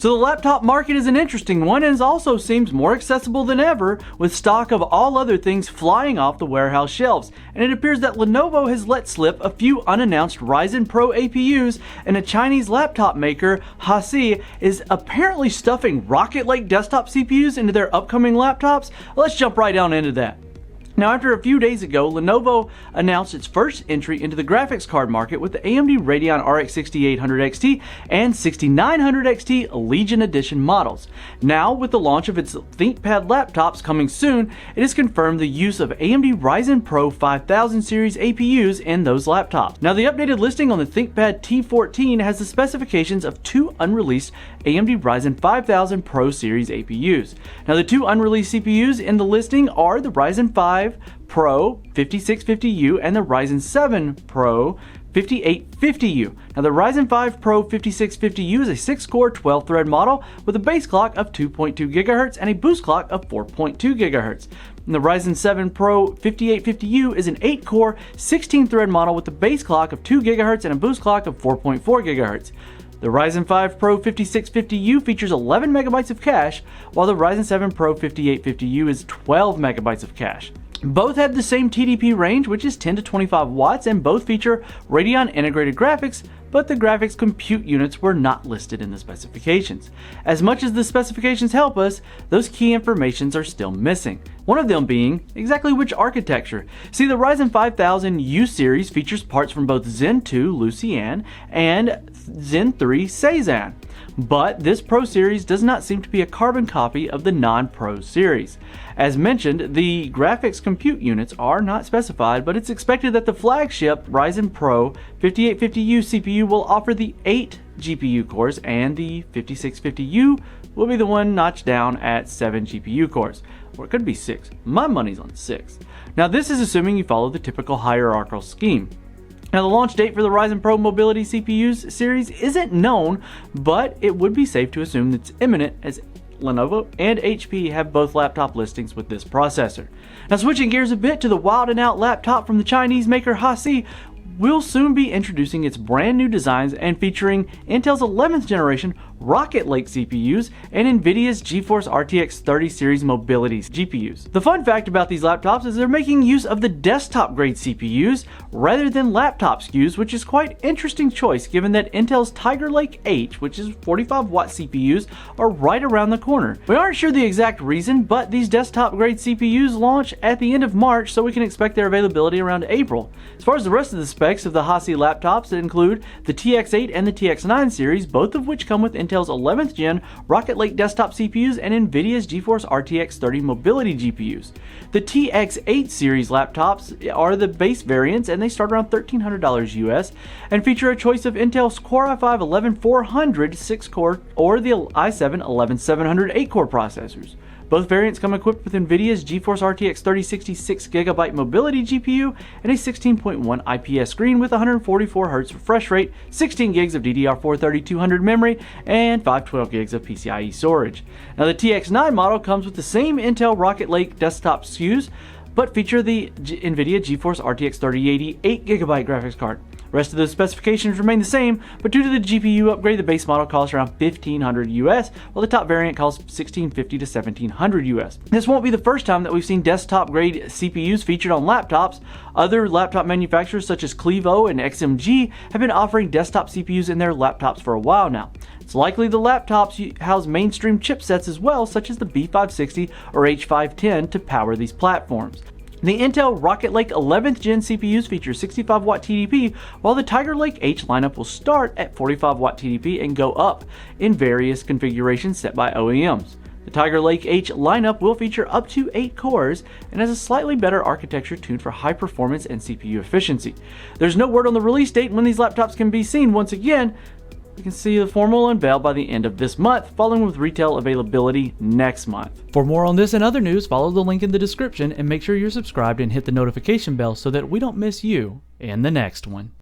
So the laptop market is an interesting one and also seems more accessible than ever, with stock of all other things flying off the warehouse shelves. And it appears that Lenovo has let slip a few unannounced Ryzen Pro APUs, and a Chinese laptop maker, Hasi, is apparently stuffing Rocket Lake desktop CPUs into their upcoming laptops. Let's jump right down into that. Now, after a few days ago, Lenovo announced its first entry into the graphics card market with the AMD Radeon RX 6800 XT and 6900 XT Legion Edition models. Now, with the launch of its ThinkPad laptops coming soon, it is confirmed the use of AMD Ryzen Pro 5000 series APUs in those laptops. Now, the updated listing on the ThinkPad T14 has the specifications of two unreleased AMD Ryzen 5000 Pro series APUs. Now, the two unreleased CPUs in the listing are the Ryzen 5 Pro 5650U and the Ryzen 7 Pro 5850U. Now, the Ryzen 5 Pro 5650U is a 6-core 12-thread model with a base clock of 2.2 GHz and a boost clock of 4.2 GHz. And the Ryzen 7 Pro 5850U is an 8-core 16-thread model with a base clock of 2 GHz and a boost clock of 4.4 GHz. The Ryzen 5 Pro 5650U features 11 MB of cache, while the Ryzen 7 Pro 5850U is 12 MB of cache. Both have the same TDP range, which is 10 to 25 watts, and both feature Radeon integrated graphics, but the graphics compute units were not listed in the specifications. As much as the specifications help us, those key informations are still missing. One of them being exactly which architecture. See, the Ryzen 5000 U series features parts from both Zen 2 Lucian and Zen 3 Cezanne. But this Pro series does not seem to be a carbon copy of the non-Pro series. As mentioned, the graphics compute units are not specified, but it's expected that the flagship Ryzen Pro 5850U CPU will offer the 8 GPU cores, and the 5650U will be the one notched down at 7 GPU cores. Or it could be 6. My money's on 6. Now, this is assuming you follow the typical hierarchical scheme. Now, the launch date for the Ryzen Pro Mobility CPUs series isn't known, but it would be safe to assume it's imminent, as Lenovo and HP have both laptop listings with this processor. Now, switching gears a bit to the wild and out laptop from the Chinese maker Hasi, will soon be introducing its brand new designs and featuring Intel's 11th generation Rocket Lake CPUs and NVIDIA's GeForce RTX 30 series mobility GPUs. The fun fact about these laptops is they're making use of the desktop grade CPUs rather than laptop SKUs, which is quite an interesting choice given that Intel's Tiger Lake H, which is 45-watt CPUs, are right around the corner. We aren't sure the exact reason, but these desktop grade CPUs launch at the end of March, so we can expect their availability around April. As far as the rest of the specs of the Hasi laptops, that include the TX8 and the TX9 series, both of which come with Intel's 11th gen Rocket Lake desktop CPUs and NVIDIA's GeForce RTX 30 mobility GPUs. The TX8 series laptops are the base variants, and they start around $1,300 US and feature a choice of Intel's Core i5 11400 6-core or the i7 11700 8-core processors. Both variants come equipped with NVIDIA's GeForce RTX 3060 6GB mobility GPU and a 16.1 IPS screen with 144Hz refresh rate, 16 gigs of DDR4 3200 memory, and 512 gigs of PCIe storage. Now, the TX9 model comes with the same Intel Rocket Lake desktop SKUs, but feature the NVIDIA GeForce RTX 3080 8GB graphics card. Rest of the specifications remain the same, but due to the GPU upgrade, the base model costs around $1,500 US, while the top variant costs $1,650 to $1,700 US. This won't be the first time that we've seen desktop-grade CPUs featured on laptops. Other laptop manufacturers such as Clevo and XMG have been offering desktop CPUs in their laptops for a while now. It's likely the laptops house mainstream chipsets as well, such as the B560 or H510, to power these platforms. The Intel Rocket Lake 11th gen CPUs feature 65-watt TDP, while the Tiger Lake H lineup will start at 45-watt TDP and go up in various configurations set by OEMs. The Tiger Lake H lineup will feature up to 8 cores and has a slightly better architecture tuned for high performance and CPU efficiency. There's no word on the release date when these laptops can be seen. Once again, you can see the formal unveil by the end of this month, following with retail availability next month. For more on this and other news, follow the link in the description and make sure you're subscribed and hit the notification bell so that we don't miss you in the next one.